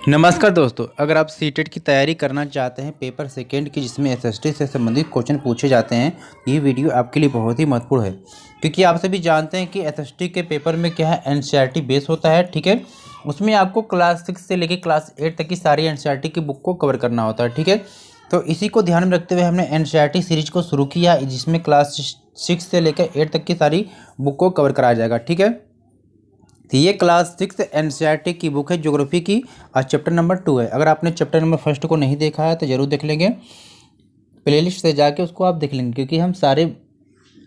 नमस्कार दोस्तों, अगर आप सीटेट की तैयारी करना चाहते हैं पेपर सेकंड की जिसमें एसएसटी से संबंधित क्वेश्चन पूछे जाते हैं, ये वीडियो आपके लिए बहुत ही महत्वपूर्ण है। क्योंकि आप सभी जानते हैं कि एसएसटी के पेपर में क्या है, एनसीईआरटी बेस होता है। ठीक है, उसमें आपको क्लास 6 से लेकर क्लास 8 तक की सारी एनसीईआरटी की बुक को कवर करना होता है। ठीक है, तो इसी को ध्यान में रखते हुए हमने एनसीईआरटी सीरीज को शुरू किया, जिसमें क्लास 6 से लेकर 8 तक की सारी बुक को कवर कराया जाएगा। ठीक है, तो ये क्लास 6 एनसीईआरटी की बुक है, ज्योग्राफी की, और चैप्टर नंबर 2 है। अगर आपने चैप्टर नंबर 1 को नहीं देखा है तो ज़रूर देख लेंगे, प्लेलिस्ट से जाके उसको आप देख लेंगे, क्योंकि हम सारे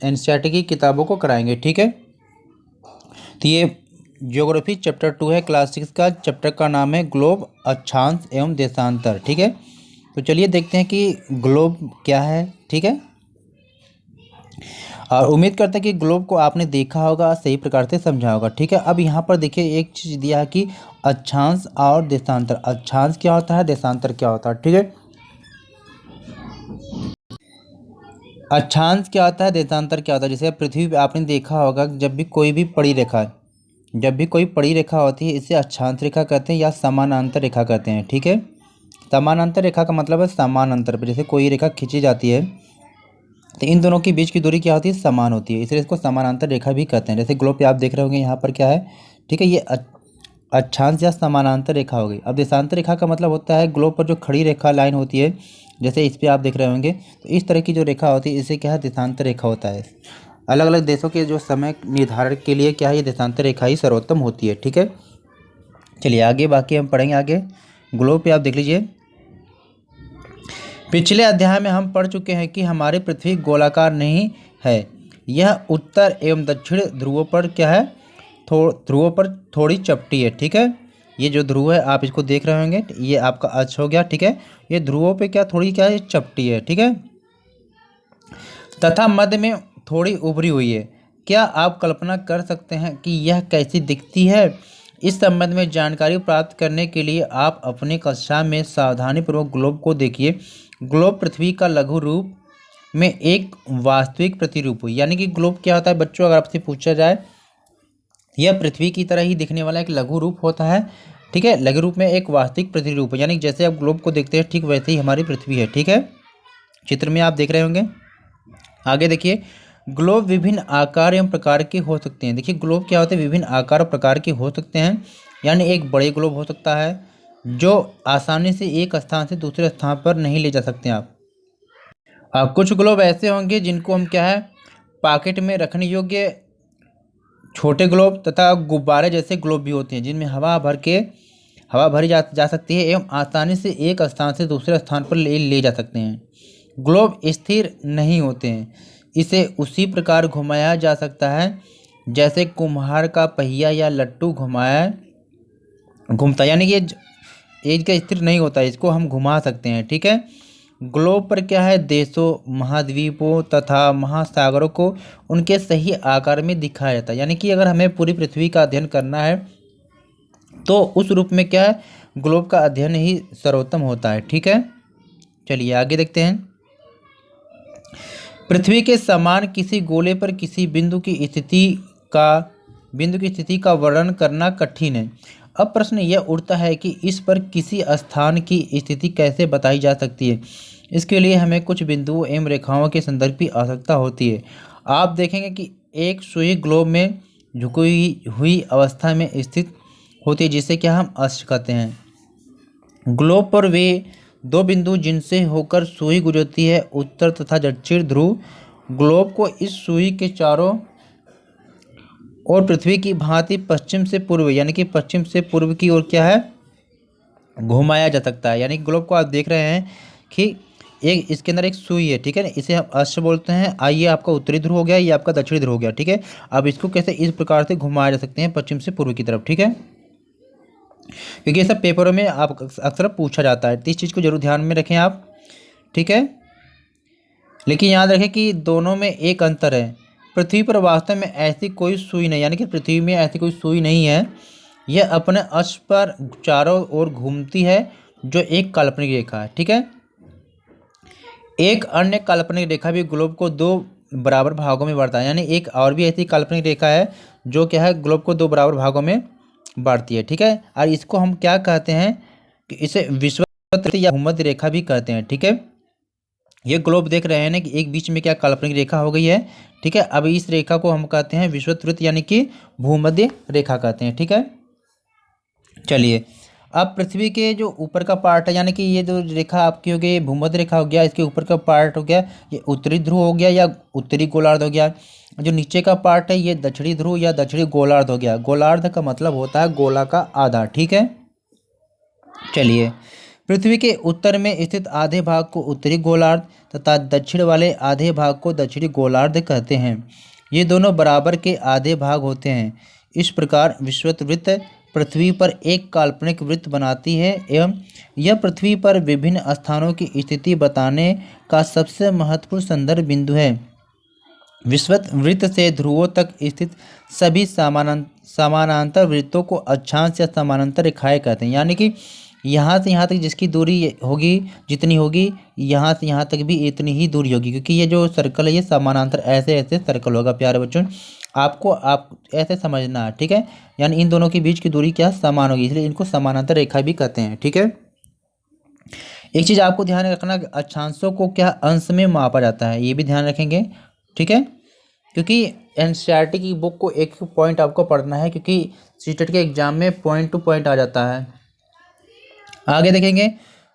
एनसीईआरटी की किताबों को कराएंगे। ठीक है, तो ये ज्योग्राफी चैप्टर 2 है क्लास 6 का। चैप्टर का नाम है ग्लोब, अक्षांश एवं देशांतर। ठीक है, तो चलिए देखते हैं कि ग्लोब क्या है। ठीक है, और उम्मीद करते हैं कि ग्लोब को आपने देखा होगा, सही प्रकार से समझा होगा। ठीक है, अब यहाँ पर देखिए एक चीज़ दिया है कि अक्षांश और देशांतर। अक्षांश क्या होता है, देशांतर क्या होता है। ठीक है, अक्षांश क्या होता है, देशांतर क्या होता है। जैसे पृथ्वी पे आपने देखा होगा, जब भी कोई पड़ी रेखा होती है, इसे अक्षांश रेखा कहते हैं या समानांतर रेखा कहते हैं। ठीक है, समानांतर रेखा का मतलब है समान अंतर पर जैसे कोई रेखा खींची जाती है तो इन दोनों के बीच की दूरी क्या होती है, समान होती है, इसलिए इसको समानांतर रेखा भी कहते हैं। जैसे ग्लोब पे आप देख रहे होंगे यहाँ पर क्या है। ठीक है, ये अक्षांश या समानांतर रेखा हो गई। अब देशांतर रेखा का मतलब होता है ग्लोब पर जो खड़ी रेखा लाइन होती है, जैसे इस पर आप देख रहे होंगे, तो इस तरह की जो रेखा होती है इसे क्या है, देशांतर रेखा होता है। अलग अलग देशों के जो समय निर्धारण के लिए क्या है, ये देशांतर रेखा ही सर्वोत्तम होती है। ठीक है, चलिए आगे बाकी हम पढ़ेंगे। आगे ग्लोब पे आप देख लीजिए, पिछले अध्याय में हम पढ़ चुके हैं कि हमारी पृथ्वी गोलाकार नहीं है, यह उत्तर एवं दक्षिण ध्रुवों पर क्या है, ध्रुवों पर थोड़ी चपटी है। ठीक है, ये जो ध्रुव है आप इसको देख रहे होंगे, ये आपका अक्ष हो गया। ठीक है, ये ध्रुवों पे क्या थोड़ी क्या है, चपटी है। ठीक है, तथा मध्य में थोड़ी उभरी हुई है। क्या आप कल्पना कर सकते हैं कि यह कैसी दिखती है। इस संबंध में जानकारी प्राप्त करने के लिए आप अपनी कक्षा में सावधानीपूर्वक ग्लोब को देखिए। ग्लोब पृथ्वी का लघु रूप में एक वास्तविक प्रतिरूप, यानी कि ग्लोब क्या होता है बच्चों, अगर आपसे पूछा जाए, यह पृथ्वी की तरह ही दिखने वाला एक लघु रूप होता है। ठीक है, लघु रूप में एक वास्तविक प्रतिरूप, यानी जैसे आप ग्लोब को देखते हैं ठीक वैसे ही हमारी पृथ्वी है। ठीक है, चित्र में आप देख रहे होंगे। आगे देखिए, ग्लोब विभिन्न आकार एवं प्रकार के हो सकते हैं। देखिए ग्लोब क्या होते हैं, विभिन्न आकार और प्रकार के हो सकते हैं। यानी एक बड़े ग्लोब हो सकता है जो आसानी से एक स्थान से दूसरे स्थान पर नहीं ले जा सकते आप। कुछ ग्लोब ऐसे होंगे जिनको हम क्या है, पॉकेट में रखने योग्य छोटे ग्लोब तथा गुब्बारे जैसे ग्लोब भी होते हैं, जिनमें हवा भरी जा सकती है एवं आसानी से एक स्थान से दूसरे स्थान पर ले जा सकते हैं। ग्लोब स्थिर नहीं होते हैं, इसे उसी प्रकार घुमाया जा सकता है जैसे कुम्हार का पहिया या लट्टू घूमता, यानी कि ये का स्थिर नहीं होता है, इसको हम घुमा सकते हैं। ठीक है, ग्लोब पर क्या है, देशों, महाद्वीपों तथा महासागरों को उनके सही आकार में दिखाया जाता है। यानी कि अगर हमें पूरी पृथ्वी का अध्ययन करना है तो उस रूप में क्या है, ग्लोब का अध्ययन ही सर्वोत्तम होता है। ठीक है, चलिए आगे देखते हैं। पृथ्वी के समान किसी गोले पर किसी बिंदु की स्थिति का वर्णन करना कठिन है। अब प्रश्न यह उठता है कि इस पर किसी स्थान की स्थिति कैसे बताई जा सकती है। इसके लिए हमें कुछ बिंदुओं एवं रेखाओं के संदर्भ की आवश्यकता होती है। आप देखेंगे कि एक सुई ग्लोब में झुकी हुई अवस्था में स्थित होती है, जिसे क्या हम अक्ष कहते हैं। ग्लोब पर वे दो बिंदु जिनसे होकर सुई गुजरती है, उत्तर तथा दक्षिण ध्रुव। ग्लोब को इस सुई के चारों और पृथ्वी की भांति पश्चिम से पूर्व, यानी कि पश्चिम से पूर्व की ओर क्या है, घुमाया जा सकता है। यानी ग्लोब को आप देख रहे हैं कि एक इसके अंदर एक सुई है। ठीक है ना, इसे हम अक्ष बोलते हैं। आइए आपका उत्तरी ध्रुव हो गया, ये आपका दक्षिणी ध्रुव हो गया। ठीक है, अब इसको कैसे इस प्रकार से घुमाया जा सकते हैं पश्चिम से पूर्व की तरफ। ठीक है, क्योंकि ये सब पेपरों में आप अक्सर पूछा जाता है, तो इस चीज़ को जरूर ध्यान में रखें आप। ठीक है, लेकिन याद रखें कि दोनों में एक अंतर है। पृथ्वी पर वास्तव में ऐसी कोई सुई नहीं, यानी कि पृथ्वी में ऐसी कोई सुई नहीं है, यह अपने अक्ष पर चारों ओर घूमती है, जो एक काल्पनिक रेखा है। ठीक है, एक अन्य काल्पनिक रेखा भी ग्लोब को दो बराबर भागों में बांटता है। यानी एक और भी ऐसी काल्पनिक रेखा है जो क्या है, ग्लोब को दो बराबर भागों में बांटती है। ठीक है, और इसको हम क्या कहते हैं, कि इसे विषुवत या भूमध्य रेखा भी कहते हैं। ठीक है, ये ग्लोब देख रहे हैं ना कि एक बीच में क्या काल्पनिक रेखा हो गई है। ठीक है, अब इस रेखा को हम कहते हैं विषुवत वृत्त यानी कि भूमध्य रेखा कहते हैं। ठीक है, चलिए अब पृथ्वी के जो ऊपर का पार्ट है यानी कि ये जो रेखा आपकी हो गई भूमध्य रेखा हो गया, इसके ऊपर का पार्ट हो गया ये उत्तरी ध्रुव हो गया या उत्तरी गोलार्ध हो गया। जो नीचे का पार्ट है ये दक्षिणी ध्रुव या दक्षिणी गोलार्ध हो गया। गोलार्ध का मतलब होता है गोला का आधा। ठीक है, चलिए पृथ्वी के उत्तर में स्थित आधे भाग को उत्तरी गोलार्ध तथा दक्षिण वाले आधे भाग को दक्षिणी गोलार्ध कहते हैं। ये दोनों बराबर के आधे भाग होते हैं। इस प्रकार विषुवत वृत्त पृथ्वी पर एक काल्पनिक वृत्त बनाती है एवं यह पृथ्वी पर विभिन्न स्थानों की स्थिति बताने का सबसे महत्वपूर्ण संदर्भ बिंदु है। विषुवत वृत्त से ध्रुवों तक स्थित सभी समानांतर वृत्तों को अक्षांश या समानांतर रेखाएं कहते हैं। यानी कि यहाँ से यहाँ तक जिसकी दूरी होगी जितनी होगी, यहाँ से यहाँ तक भी इतनी ही दूरी होगी, क्योंकि ये जो सर्कल है ये समानांतर ऐसे ऐसे सर्कल होगा। प्यारे बच्चों आपको आप ऐसे समझना है। ठीक है, यानी इन दोनों के बीच की दूरी क्या समान होगी, इसलिए इनको समानांतर रेखा भी कहते हैं। ठीक है, एक चीज़ आपको ध्यान रखना कि अक्षांशों को क्या अंश में मापा जाता है, ये भी ध्यान रखेंगे। ठीक है, क्योंकि एनसीईआरटी की बुक को एक पॉइंट आपको पढ़ना है, क्योंकि सीटेट के एग्जाम में पॉइंट टू पॉइंट आ जाता है। आगे देखेंगे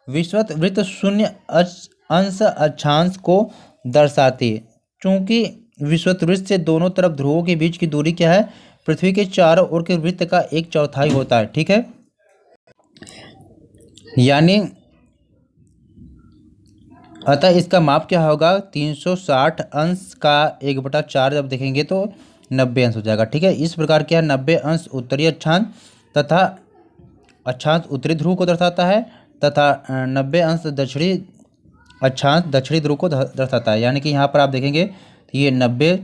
विषुवत वृत्त शून्य अंश अक्षांश को दर्शाती है। चूंकि विषुवत वृत्त से दोनों तरफ ध्रुवों के बीच की दूरी क्या है, पृथ्वी के चारों ओर के वृत्त का 1/4 होता है। ठीक है, यानी अतः इसका माप क्या होगा 360 अंश का 1/4 जब देखेंगे तो 90 अंश हो जाएगा। ठीक है, इस प्रकार क्या 90 अंश उत्तरी अक्षांश तथा अक्षांश उत्तरी ध्रुव को दर्शाता है तथा 90 अंश दक्षिणी अक्षांश दक्षिणी ध्रुव को दर्शाता है। यानी कि यहाँ पर आप देखेंगे तो ये 90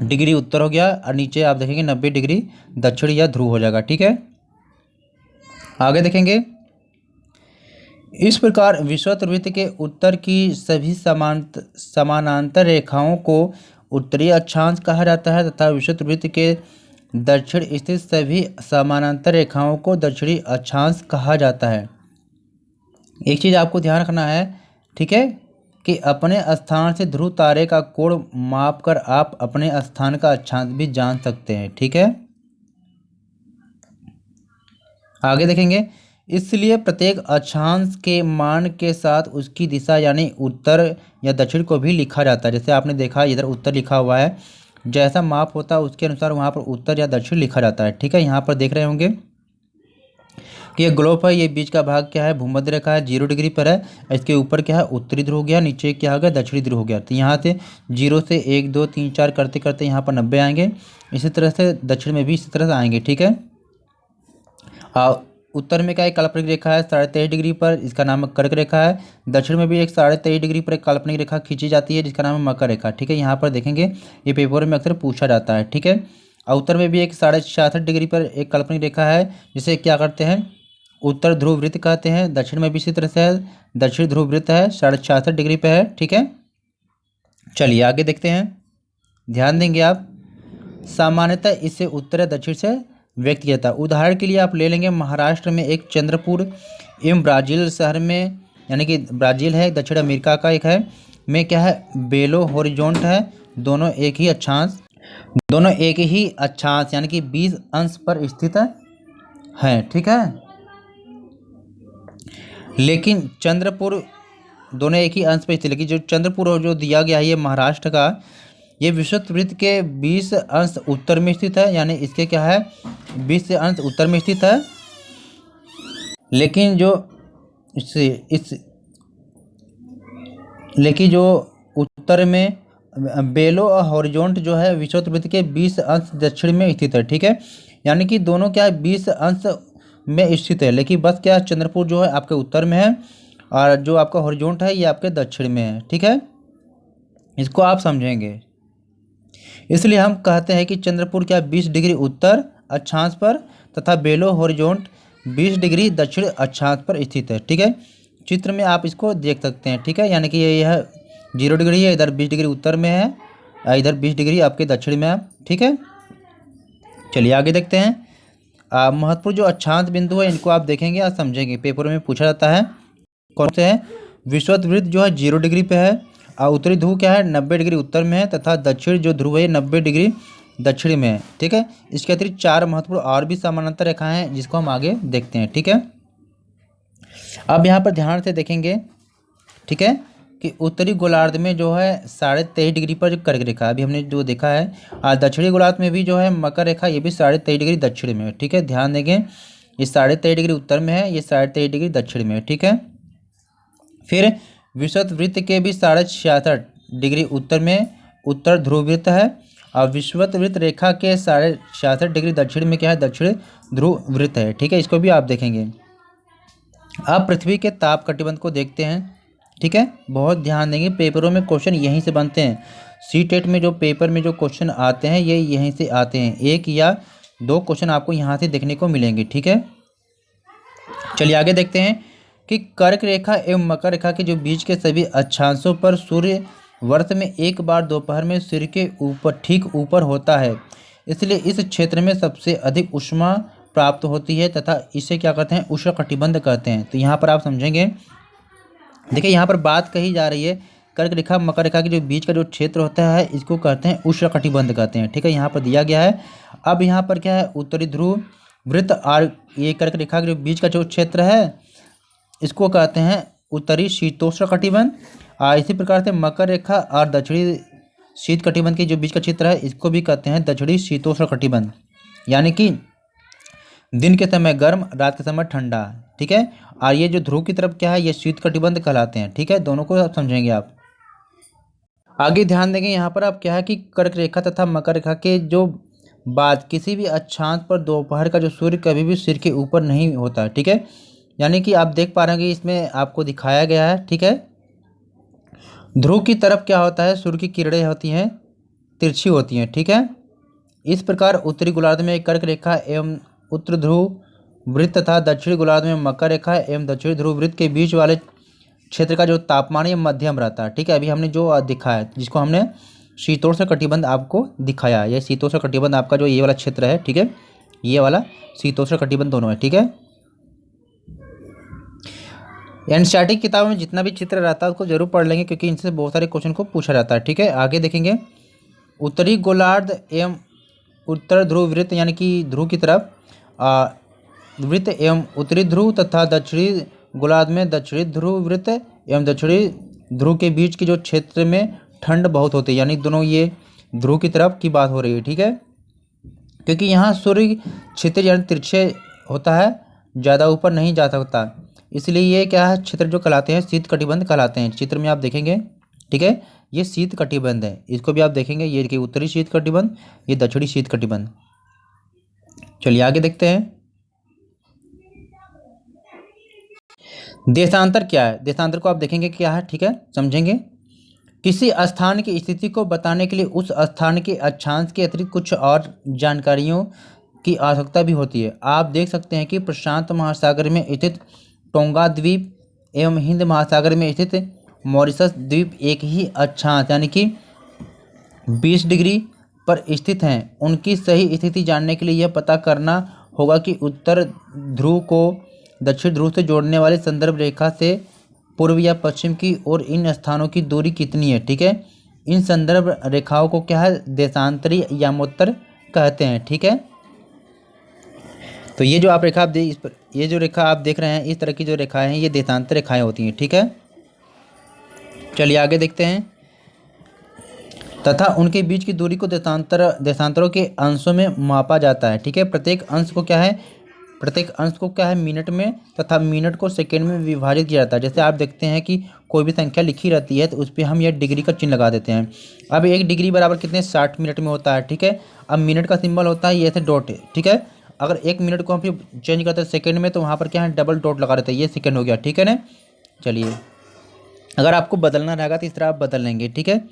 डिग्री उत्तर हो गया और नीचे आप देखेंगे 90 डिग्री दक्षिण या ध्रुव हो जाएगा। ठीक है, आगे देखेंगे इस प्रकार विषुवत वृत्त के उत्तर की सभी समानांतर रेखाओं को उत्तरी अक्षांश कहा जाता है तथा विषुवत वृत्त के दक्षिण स्थित सभी समानांतर रेखाओं को दक्षिणी अक्षांश कहा जाता है। एक चीज़ आपको ध्यान रखना है, ठीक है, कि अपने स्थान से ध्रुव तारे का कोण माप कर आप अपने स्थान का अक्षांश भी जान सकते हैं। ठीक है, आगे देखेंगे इसलिए प्रत्येक अक्षांश के मान के साथ उसकी दिशा यानी उत्तर या दक्षिण को भी लिखा जाता है। जैसे आपने देखा इधर उत्तर लिखा हुआ है, जैसा माप होता है उसके अनुसार वहाँ पर उत्तर या दक्षिण लिखा जाता है। ठीक है, यहाँ पर देख रहे होंगे कि ये ग्लोब है, ये बीच का भाग क्या है भूमध्य रेखा है, 0 डिग्री पर है। इसके ऊपर क्या है उत्तरी ध्रुव हो गया, नीचे क्या हो गया दक्षिणी ध्रुव हो गया। तो यहाँ से 0 से 1 2 3 4 करते करते यहाँ पर 90 आएंगे। इसी तरह से दक्षिण में भी इसी तरह से आएंगे। ठीक है, उत्तर में क्या एक काल्पनिक रेखा है 23.5 डिग्री पर, इसका नाम कर्क रेखा है। दक्षिण में भी एक 23.5 डिग्री पर एक काल्पनिक रेखा खींची जाती है जिसका नाम है मकर रेखा। ठीक है, यहाँ पर देखेंगे ये पेपर में अक्सर पूछा जाता है। ठीक है, और उत्तर में भी एक 66.5 डिग्री पर एक काल्पनिक रेखा है जिसे क्या करते हैं उत्तर ध्रुव वृत्त कहते हैं। दक्षिण में भी इसी तरह से है, दक्षिण ध्रुव वृत्त है 66.5 डिग्री पर है। ठीक है, चलिए आगे देखते हैं, ध्यान देंगे आप। सामान्यतः इसे उत्तर या दक्षिण से व्यक्त किया जाता है। उदाहरण के लिए आप ले लेंगे महाराष्ट्र में एक चंद्रपुर एवं ब्राज़ील शहर में, यानी कि ब्राज़ील है दक्षिण अमेरिका का एक है, में क्या है बेलो हॉरिजॉन्ट है, दोनों एक ही अक्षांश यानी कि 20 अंश पर स्थित है। ठीक है, लेकिन चंद्रपुर दोनों एक ही अंश पर स्थित, लेकिन जो चंद्रपुर जो दिया गया है ये महाराष्ट्र का, ये विषुवत वृत्त के 20 अंश उत्तर में स्थित है। यानी इसके क्या है 20 अंश उत्तर में स्थित है, लेकिन जो उत्तर में बेलो हॉरिजॉन्ट जो है विषुवत वृत्त के 20 अंश दक्षिण में स्थित है। ठीक है, यानी कि दोनों क्या है 20 अंश में स्थित है, लेकिन बस क्या चंद्रपुर जो है आपके उत्तर में है और जो आपका हॉरिजॉन्ट है ये आपके दक्षिण में है। ठीक है, इसको आप समझेंगे। इसलिए हम कहते हैं कि चंद्रपुर क्या 20 डिग्री उत्तर अक्षांश पर तथा बेलो हॉरिजॉन्ट 20 डिग्री दक्षिण अक्षांश पर स्थित है। ठीक है, चित्र में आप इसको देख सकते हैं। ठीक है, यानी कि यह 0 डिग्री है, इधर 20 डिग्री उत्तर में है, इधर 20 डिग्री आपके दक्षिण में है। ठीक है, चलिए आगे देखते हैं। महत्वपूर्ण जो अक्षांश बिंदु है इनको आप देखेंगे और समझेंगे, पेपर में पूछा जाता है। कौन से है? विषुवत जो है 0 डिग्री पे है, और उत्तरी ध्रुव क्या है 90 डिग्री उत्तर में है, तथा दक्षिण जो ध्रुव है 90 डिग्री दक्षिण में है। ठीक है, इसके अतिरिक्त 4 महत्वपूर्ण और भी समानांतर रेखाएं हैं जिसको हम आगे देखते हैं। ठीक है, अब यहाँ पर ध्यान से देखेंगे, ठीक है, कि उत्तरी गोलार्ध में जो है 23.5 डिग्री पर जो कर्क रेखा अभी हमने जो देखा है, और दक्षिणी गोलार्ध में भी जो है मकर रेखा, ये भी 23.5 डिग्री दक्षिण में है। ठीक है, ध्यान देंगे, ये 23.5 डिग्री उत्तर में है, ये 23.5 डिग्री दक्षिण में है। ठीक है, फिर विषुवत वृत्त के भी 66.5 डिग्री उत्तर में उत्तर ध्रुव वृत्त है, और विषुवत वृत्त रेखा के 66.5 डिग्री दक्षिण में क्या है? दक्षिण ध्रुव वृत्त है। ठीक है, इसको भी आप देखेंगे। अब पृथ्वी के ताप कटिबंध को देखते हैं। ठीक है, बहुत ध्यान देंगे, पेपरों में क्वेश्चन यहीं से बनते हैं। सीटेट में जो पेपर में जो क्वेश्चन आते हैं ये यहीं से आते हैं, 1 या 2 क्वेश्चन आपको यहाँ से देखने को मिलेंगे। ठीक है, चलिए आगे देखते हैं कि कर्क रेखा एवं मकर रेखा के जो बीच के सभी अक्षांशों पर सूर्य वर्ष में एक बार दोपहर में सिर के ऊपर ठीक ऊपर होता है, इसलिए इस क्षेत्र में सबसे अधिक ऊष्मा प्राप्त होती है तथा इसे क्या कहते हैं? उष्णकटिबंध कहते हैं। तो यहाँ पर आप समझेंगे, देखिए यहाँ पर बात कही जा रही है कर्क रेखा मकर रेखा के जो बीच का जो क्षेत्र होता है इसको कहते हैं उष्णकटिबंध कहते हैं। ठीक है, यहाँ पर दिया गया है। अब यहाँ पर क्या है? उत्तरी ध्रुव वृत्त और ये कर्क रेखा के जो बीच का जो क्षेत्र है इसको कहते हैं उत्तरी शीतोष्ण कटिबंध, और इसी प्रकार से मकर रेखा और दक्षिणी शीत कटिबंध के जो बीच का क्षेत्र है इसको भी कहते हैं दक्षिणी शीतोष्ण कटिबंध, यानी कि दिन के समय गर्म, रात के समय ठंडा। ठीक है, और ये जो ध्रुव की तरफ क्या है? ये शीत कटिबंध कहलाते हैं। ठीक है, दोनों को आप समझेंगे। आप आगे ध्यान देंगे, यहाँ पर आप क्या है कि कर्क रेखा तथा मकर रेखा के जो बाद किसी भी अक्षांश पर दोपहर का जो सूर्य कभी भी सिर के ऊपर नहीं होता है। ठीक है, यानी कि आप देख पा रहे हैं, इसमें आपको दिखाया गया है। ठीक है, ध्रुव की तरफ क्या होता है? सूर्य की किरणें होती हैं तिरछी होती हैं। ठीक है, इस प्रकार उत्तरी गोलार्ध में कर्क रेखा एवं उत्तर ध्रुव वृत्त तथा दक्षिणी गोलार्ध में मकर रेखा एवं दक्षिणी ध्रुव वृत्त के बीच वाले क्षेत्र का जो तापमान है मध्यम रहता है। ठीक है, अभी हमने जो दिखाया जिसको हमने शीतोष्ण कटिबंध आपको दिखाया, ये शीतोष्ण कटिबंध आपका जो ये वाला क्षेत्र है। ठीक है, ये वाला शीतोष्ण कटिबंध दोनों है। ठीक है, एनसीईआरटी की किताबों में जितना भी चित्र रहता है उसको जरूर पढ़ लेंगे क्योंकि इनसे बहुत सारे क्वेश्चन को पूछा जाता है। ठीक है, आगे देखेंगे, उत्तरी गोलार्ध एवं उत्तर ध्रुव वृत्त यानी कि ध्रुव की तरफ वृत्त एवं उत्तरी ध्रुव तथा दक्षिणी गोलार्ध में दक्षिणी ध्रुव वृत्त एवं दक्षिणी ध्रुव के बीच के जो क्षेत्र में ठंड बहुत होती है, यानी दोनों ये ध्रुव की तरफ की बात हो रही है। ठीक है, क्योंकि यहाँ सूर्य क्षेत्र यानी तिरछे होता है, ज़्यादा ऊपर नहीं जा सकता, इसलिए ये क्या है? क्षेत्र जो कहलाते हैं शीत कटिबंध कहलाते हैं। चित्र में आप देखेंगे। ठीक है, ये शीत कटिबंध है, इसको भी आप देखेंगे, ये कि उत्तरी शीत कटिबंध, ये दक्षिणी शीत कटिबंध। चलिए आगे देखते हैं, देशांतर क्या है? देशांतर को आप देखेंगे क्या है। ठीक है, समझेंगे। किसी स्थान की स्थिति को बताने के लिए उस स्थान के अक्षांश के अतिरिक्त कुछ और जानकारियों की आवश्यकता भी होती है। आप देख सकते हैं कि प्रशांत महासागर में स्थित टोंगा द्वीप एवं हिंद महासागर में स्थित मॉरिशस द्वीप एक ही अक्षांश यानी कि 20 डिग्री पर स्थित हैं। उनकी सही स्थिति जानने के लिए यह पता करना होगा कि उत्तर ध्रुव को दक्षिण ध्रुव से जोड़ने वाली संदर्भ रेखा से पूर्व या पश्चिम की ओर इन स्थानों की दूरी कितनी है। ठीक है, इन संदर्भ रेखाओं को क्या है? देशांतरी यामोत्तर कहते हैं। ठीक है, तो ये जो आप रेखा आप ये जो रेखा आप देख रहे हैं, इस तरह की जो रेखाएं हैं ये देशांतर रेखाएं होती हैं। ठीक है, चलिए आगे देखते हैं। तथा उनके बीच की दूरी को देशांतरों के अंशों में मापा जाता है। ठीक है, प्रत्येक अंश को क्या है? मिनट में तथा मिनट को सेकेंड में विभाजित किया जाता है। जैसे आप देखते हैं कि कोई भी संख्या लिखी रहती है तो उस पर हम यह डिग्री का चिन्ह लगा देते हैं। अब 1 डिग्री बराबर कितने? 60 मिनट में होता है। ठीक है, अब मिनट का सिंबल होता है ये ऐसे डॉट है। ठीक है, अगर 1 मिनट को हम फिर चेंज करते हैं सेकेंड में तो वहाँ पर क्या है? डबल डॉट लगा देते हैं, ये सेकेंड हो गया। ठीक है ना, चलिए अगर आपको बदलना रहेगा तो इस तरह आप बदल लेंगे। ठीक है,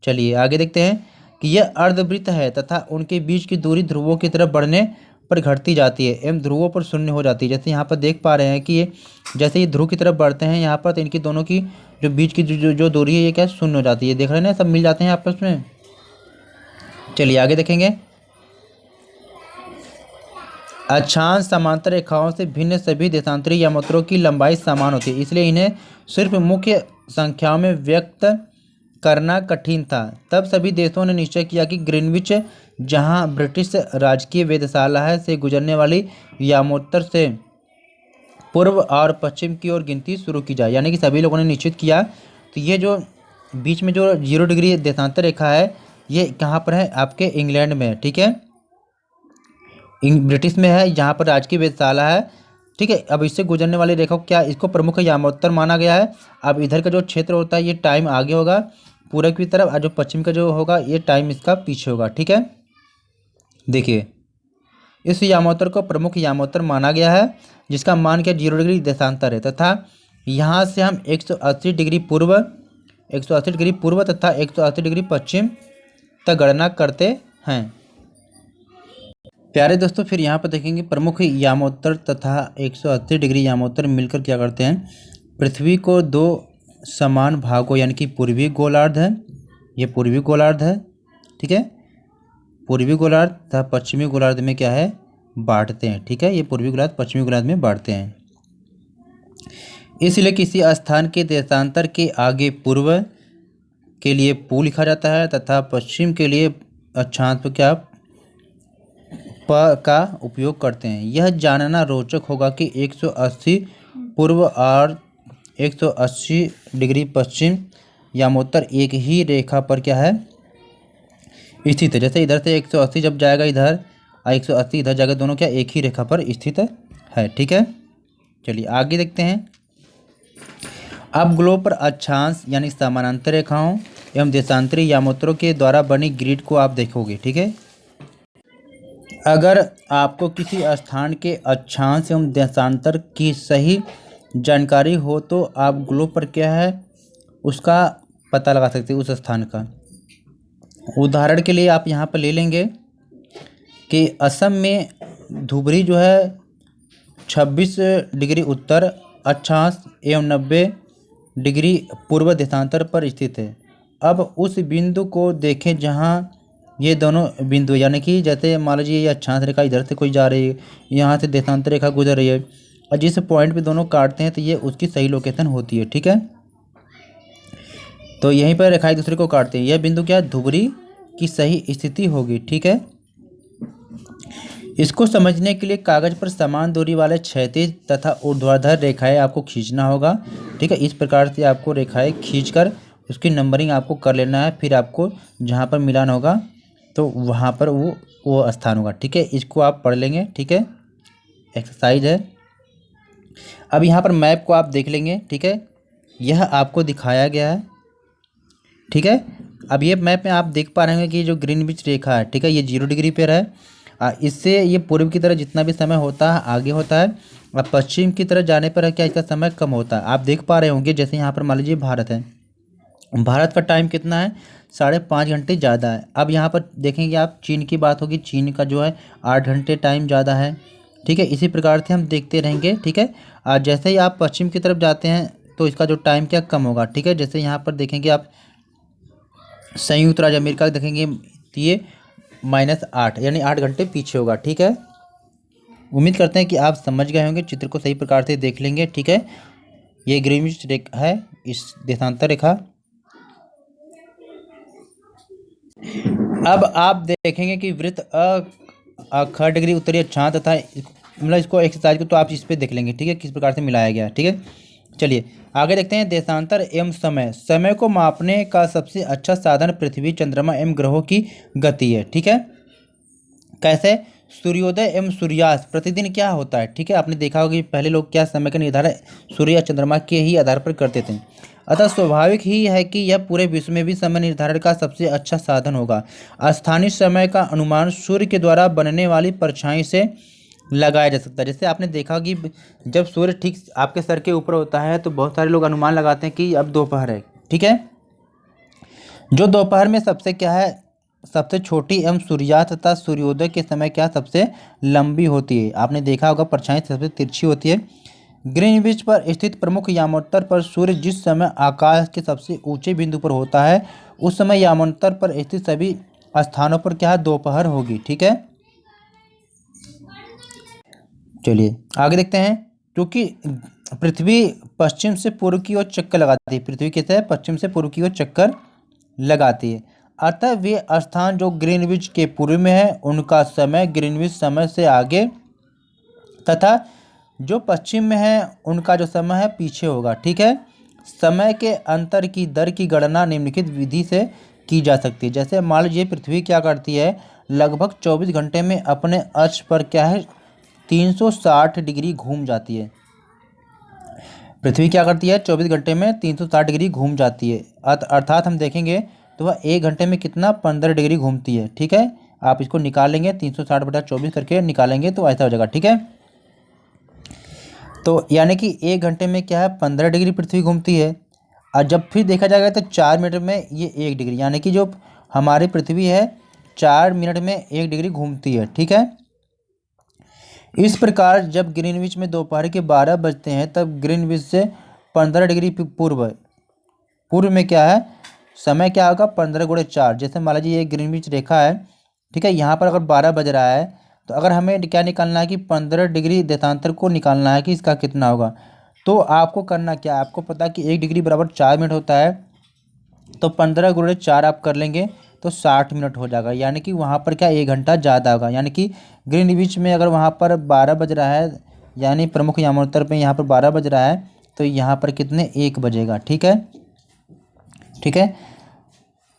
चलिए आगे देखते हैं कि यह अर्धवृत्त है तथा उनके बीच की दूरी ध्रुवों की तरफ बढ़ने पर घटती जाती है एवं ध्रुवों पर शून्य हो जाती है। जैसे यहाँ पर देख पा रहे हैं कि ये जैसे ये ध्रुव की तरफ बढ़ते हैं यहाँ पर तो इनकी दोनों की जो बीच की जो दूरी है ये क्या शून्य हो जाती है। देख रहे हैं ना, सब मिल जाते हैं आपस में। चलिए आगे देखेंगे। अक्षांश समांतर रेखाओं से भिन्न सभी देशांतरी यामात्रों की लंबाई समान होती है, इसलिए इन्हें सिर्फ मुख्य संख्याओं में व्यक्त करना कठिन था। तब सभी देशों ने निश्चय किया कि ग्रीनविच, जहां ब्रिटिश राजकीय वेधशाला है, से गुजरने वाली यामोत्तर से पूर्व और पश्चिम की ओर गिनती शुरू की जाए। यानी कि सभी लोगों ने निश्चित किया। तो ये जो बीच में जो 0 डिग्री देशांतर रेखा है, ये कहाँ पर है? आपके इंग्लैंड में है, ठीक है, ब्रिटिश में है, जहाँ पर राजकीय वेधशाला है, ठीक है। अब इससे गुजरने वाली रेखा को क्या, इसको प्रमुख यामोत्तर माना गया है। अब इधर का जो क्षेत्र होता है, ये टाइम आगे होगा पूरब की तरफ, और जो पश्चिम का जो होगा, ये टाइम इसका पीछे होगा, ठीक है। देखिए, इस यामोत्तर को प्रमुख यामोत्तर माना गया है, जिसका मान क्या 0 डिग्री देशांतर है, तथा यहाँ से हम 180 डिग्री पूर्व, 180 डिग्री पूर्व तथा 180 डिग्री पश्चिम तक गणना करते हैं। प्यारे दोस्तों, फिर यहाँ पर देखेंगे प्रमुख यामोत्तर तथा 180 डिग्री यामोत्तर मिलकर क्या करते हैं? पृथ्वी को 2 समान भागों, यानी कि पूर्वी गोलार्ध है, ये पूर्वी गोलार्ध है, ठीक है, पूर्वी गोलार्ध तथा पश्चिमी गोलार्ध में क्या है? बांटते हैं, ठीक है। ये पूर्वी गोलार्ध पश्चिमी गोलार्ध में बांटते हैं। इसलिए किसी स्थान के देशांतर के आगे पूर्व के लिए पू लिखा जाता है तथा पश्चिम के लिए अक्षांश पर क्या प का उपयोग करते हैं। यह जानना रोचक होगा कि 180 पूर्व और 180 डिग्री पश्चिम यामोत्तर एक ही रेखा पर क्या है? स्थित है। जैसे इधर से 180 जब जाएगा इधर और 180 इधर जाएगा, दोनों क्या एक ही रेखा पर स्थित है, ठीक है। चलिए आगे देखते हैं। अब ग्लोब पर अक्षांश यानी समानांतर रेखाओं एवं देशांतरी यामोत्तरों के द्वारा बनी ग्रिड को आप देखोगे, ठीक है। अगर आपको किसी स्थान के अक्षांश एवं देशांतर की सही जानकारी हो तो आप ग्लोब पर क्या है उसका पता लगा सकते हैं, उस स्थान का। उदाहरण के लिए आप यहाँ पर ले लेंगे कि असम में धुबरी जो है 26 डिग्री उत्तर अक्षांश एवं 90 डिग्री पूर्व देशांतर पर स्थित है। अब उस बिंदु को देखें जहाँ ये दोनों बिंदु, यानी कि जैसे मान लीजिए ये अक्षांश रेखा इधर से कोई जा रही है, यहाँ से देशांतर रेखा गुजर रही है, और जिस पॉइंट पे दोनों काटते हैं तो ये उसकी सही लोकेशन होती है, ठीक है। तो यहीं पर रेखा एक दूसरे को काटते हैं, यह बिंदु क्या धुबरी की सही स्थिति होगी, ठीक है। इसको समझने के लिए कागज पर समान दूरी वाले क्षैतिज तथा ऊर्ध्वाधर रेखाएं आपको खींचना होगा, ठीक है। इस प्रकार से आपको रेखाएं खींचकर उसकी नंबरिंग आपको कर लेना है, फिर आपको जहाँ पर मिलान होगा तो वहाँ पर वो स्थान होगा, ठीक है। इसको आप पढ़ लेंगे, ठीक है, एक्सरसाइज है। अब यहाँ पर मैप को आप देख लेंगे, ठीक है, यह आपको दिखाया गया है, ठीक है। अब ये मैप में आप देख पा रहे हैं कि जो ग्रीनविच रेखा है, ठीक है, ये 0 डिग्री पर है। इससे ये पूर्व की तरफ जितना भी समय होता है आगे होता है, और पश्चिम की तरफ जाने पर क्या इसका समय कम होता है। आप देख पा रहे होंगे, जैसे यहाँ पर मान लीजिए भारत है, भारत का टाइम कितना है? 5.5 घंटे ज़्यादा है। अब यहाँ पर देखेंगे आप, चीन की बात होगी, चीन का जो है 8 घंटे टाइम ज़्यादा है, ठीक है। इसी प्रकार से हम देखते रहेंगे, ठीक है। और जैसे ही आप पश्चिम की तरफ जाते हैं तो इसका जो टाइम क्या कम होगा, ठीक है। जैसे यहाँ पर देखेंगे आप संयुक्त राज्य अमेरिका देखेंगे तो ये -8 यानी 8 घंटे पीछे होगा, ठीक है। उम्मीद करते हैं कि आप समझ गए होंगे, चित्र को सही प्रकार से देख लेंगे, ठीक है। ये ग्रीनविच रेखा है, इस देशांतर रेखा। अब आप देखेंगे कि वृत्त अ डिग्री उत्तरी अक्षांश तथा मतलब इसको एक्सरसाइज को तो आप इस पे देख लेंगे, ठीक है, किस प्रकार से मिलाया गया है, ठीक है। चलिए आगे देखते हैं। देशांतर एवं समय, समय को मापने का सबसे अच्छा साधन पृथ्वी, चंद्रमा एवं ग्रहों की गति है, ठीक है। कैसे? सूर्योदय एवं सूर्यास्त प्रतिदिन क्या होता है, ठीक है। आपने देखा होगा कि पहले लोग क्या समय का निर्धारण सूर्य या चंद्रमा के ही आधार पर करते थे, अतः स्वाभाविक ही है कि यह पूरे विश्व में भी समय निर्धारण का सबसे अच्छा साधन होगा। स्थानीय समय का अनुमान सूर्य के द्वारा बनने वाली परछाई से लगाया जा सकता है। जैसे आपने देखा कि जब सूर्य ठीक आपके सर के ऊपर होता है तो बहुत सारे लोग अनुमान लगाते हैं कि अब दोपहर है, ठीक है। जो दोपहर में सबसे क्या है सबसे छोटी एवं सूर्यास्त तथा सूर्योदय के समय क्या सबसे लंबी होती है। आपने देखा होगा परछाई सबसे तिरछी होती है। ग्रीनविच पर स्थित प्रमुख यामोत्तर पर सूर्य जिस समय आकाश के सबसे ऊंचे बिंदु पर होता है उस समय यामोत्तर पर स्थित सभी स्थानों पर क्या दोपहर होगी, ठीक है। चलिए आगे देखते हैं। क्योंकि पृथ्वी पश्चिम से पूर्व की ओर चक्कर लगाती है, पृथ्वी कैसे है, पश्चिम से पूर्व की ओर चक्कर लगाती है, अतः वे स्थान जो ग्रीनविच के पूर्व में है उनका समय ग्रीनविच समय से आगे तथा जो पश्चिम में है उनका जो समय है पीछे होगा। ठीक है। समय के अंतर की दर की गणना निम्नलिखित विधि से की जा सकती है। जैसे मान लीजिए पृथ्वी क्या करती है, लगभग 24 घंटे में अपने अक्ष पर क्या है 360 डिग्री घूम जाती है। पृथ्वी क्या करती है 24 घंटे में 360 डिग्री घूम जाती है। अर्थात हम देखेंगे तो वह 1 घंटे में कितना 15 डिग्री घूमती है। ठीक है। आप इसको निकाल लेंगे 360/24 करके निकालेंगे तो ऐसा हो जाएगा। ठीक है। तो यानी कि 1 घंटे में क्या है 15 डिग्री पृथ्वी घूमती है, और जब फिर देखा जाएगा तो 4 मिनट में ये 1 डिग्री, यानी कि जो हमारी पृथ्वी है 4 मिनट में 1 डिग्री घूमती है। ठीक है। इस प्रकार जब ग्रीनविच में दोपहर के 12 बजते हैं तब ग्रीनविच से 15 डिग्री पूर्व में क्या है समय क्या होगा 15 × 4। जैसे मान लीजिए ये ग्रीनविच रेखा है। ठीक है। यहाँ पर अगर 12 बज रहा है तो अगर हमें क्या निकालना है कि 15 डिग्री देशांतर को निकालना है कि इसका कितना होगा। तो आपको करना क्या है, आपको पता है कि 1 डिग्री बराबर 4 मिनट होता है, तो 15 × 4 आप कर लेंगे तो 60 मिनट हो जाएगा। यानी कि वहाँ पर क्या 1 घंटा ज़्यादा होगा। यानी कि ग्रीनविच में अगर वहाँ पर 12 बज रहा है, यानी प्रमुख यामोत्तर पे यहाँ पर 12 बज रहा है, तो यहाँ पर कितने 1 बजेगा। ठीक है। ठीक है।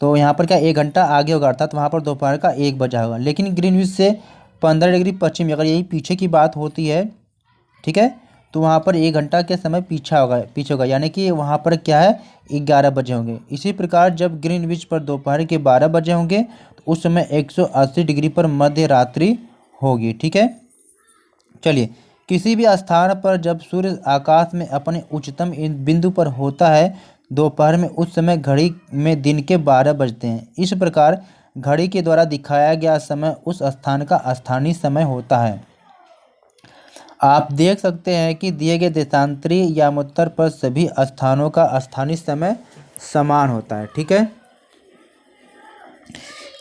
तो यहाँ पर क्या 1 घंटा आगे होगा, अर्थात वहाँ पर दोपहर का 1 बजा होगा। लेकिन ग्रीनविच से 15 डिग्री पश्चिम अगर यही पीछे की बात होती है, ठीक है, तो वहाँ पर 1 घंटा के समय पीछे होगा, यानी कि वहाँ पर क्या है 11 बजे होंगे। इसी प्रकार जब ग्रीनविच पर दोपहर के 12 बजे होंगे तो उस समय 180 डिग्री पर मध्य रात्रि होगी। ठीक है। चलिए, किसी भी स्थान पर जब सूर्य आकाश में अपने उच्चतम बिंदु पर होता है दोपहर में, उस समय घड़ी में दिन के 12 बजते हैं। इस प्रकार घड़ी के द्वारा दिखाया गया समय उस स्थान का स्थानीय समय होता है। आप देख सकते हैं कि दिए गए देशांतरी यामोत्तर पर सभी स्थानों का स्थानीय समय समान होता है। ठीक है।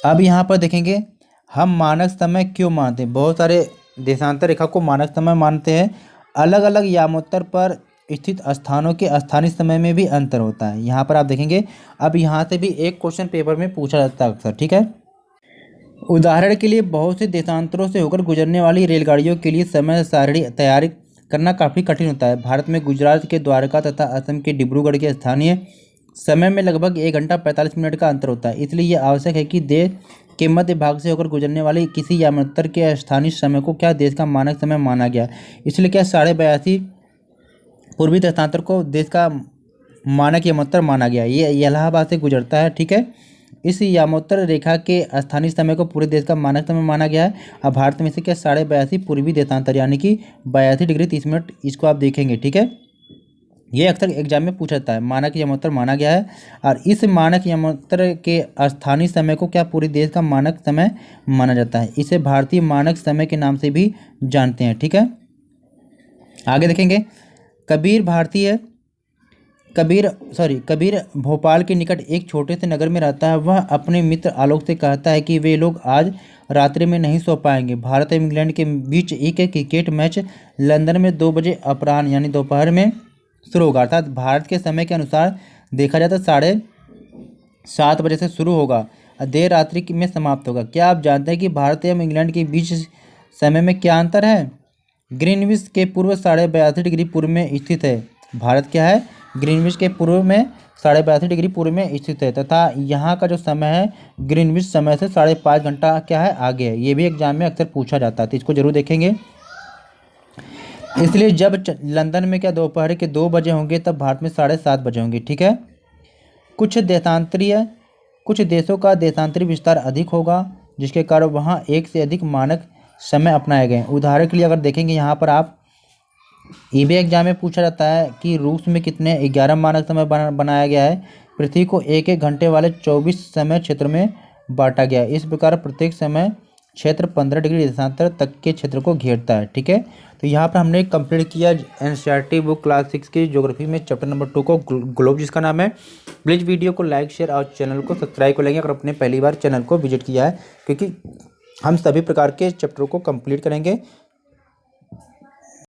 अब यहाँ पर देखेंगे हम मानक समय क्यों मानते हैं। बहुत सारे देशांतर रेखा को मानक समय मानते हैं। अलग अलग यामोत्तर पर स्थित स्थानों के स्थानीय समय में भी अंतर होता है। यहाँ पर आप देखेंगे, अब यहाँ से भी एक क्वेश्चन पेपर में पूछा जाता है अक्सर। ठीक है। उदाहरण के लिए बहुत से देशांतरों से होकर गुजरने वाली रेलगाड़ियों के लिए समय सारणी तैयार करना काफ़ी कठिन होता है। भारत में गुजरात के द्वारका तथा असम के डिब्रूगढ़ के स्थानीय समय में लगभग 1 घंटा 45 मिनट का अंतर होता है। इसलिए यह आवश्यक है कि देश के मध्य भाग से होकर गुजरने वाली किसी यामोत्तर के स्थानीय समय को क्या देश का मानक समय माना गया। इसलिए क्या 82.5 पूर्वी देशांतर को देश का मानक यामोत्तर माना गया। ये इलाहाबाद से गुजरता है। ठीक है। इस यामोत्तर रेखा के स्थानीय समय को पूरे देश का मानक समय माना गया है। अब भारत में से क्या 82.5 पूर्वी देशांतर यानी कि 82 डिग्री 30 मिनट, इसको आप देखेंगे। ठीक है। ये अक्सर एग्जाम में पूछा जाता है, मानक यामोत्तर माना गया है, और इस मानक यामोत्तर के स्थानीय समय को क्या पूरे देश का मानक समय माना जाता है। इसे भारतीय मानक समय के नाम से भी जानते हैं। ठीक है। आगे देखेंगे, कबीर भोपाल के निकट एक छोटे से नगर में रहता है। वह अपने मित्र आलोक से कहता है कि वे लोग आज रात्रि में नहीं सो पाएंगे। भारत और इंग्लैंड के बीच एक क्रिकेट मैच लंदन में 2 बजे अपराह्न यानी दोपहर में शुरू होगा। अर्थात भारत के समय के अनुसार देखा जाए तो 7:30 बजे से शुरू होगा और देर रात्रि में समाप्त होगा। क्या आप जानते हैं कि भारत एवं इंग्लैंड के बीच समय में क्या अंतर है। ग्रीनविच के पूर्व 82.5 डिग्री पूर्व में स्थित है। भारत क्या है ग्रीनविच के पूर्व में 82.5 डिग्री पूर्व में स्थित है, तथा यहाँ का जो समय है ग्रीनविच समय से 5.5 घंटा क्या है आगे है। ये भी एग्जाम में अक्सर पूछा जाता है, तो इसको जरूर देखेंगे। इसलिए जब लंदन में क्या दोपहर के 2 बजे होंगे तब भारत में 7:30 बजे होंगे। ठीक है। कुछ देशों का देशांतरी विस्तार अधिक होगा, जिसके कारण वहाँ एक से अधिक मानक समय अपनाए गए। उदाहरण के लिए अगर देखेंगे यहाँ पर आप ईबी एग्जाम में पूछा जाता है कि रूस में कितने 11 मानक समय बनाया गया है। पृथ्वी को 1-1 घंटे वाले 24 समय क्षेत्र में बांटा गया है। इस प्रकार प्रत्येक समय क्षेत्र 15 डिग्री देशांतर तक के क्षेत्र को घेरता है। ठीक है। तो यहाँ पर हमने कंप्लीट किया एनसीईआरटी बुक क्लास 6 की ज्योग्राफी में चैप्टर नंबर 2 को, ग्लोब जिसका नाम है। प्लीज़ वीडियो को लाइक शेयर और चैनल को सब्सक्राइब कर लेंगे अगर आपने पहली बार चैनल को विजिट किया है, क्योंकि हम सभी प्रकार के चैप्टरों को कंप्लीट करेंगे।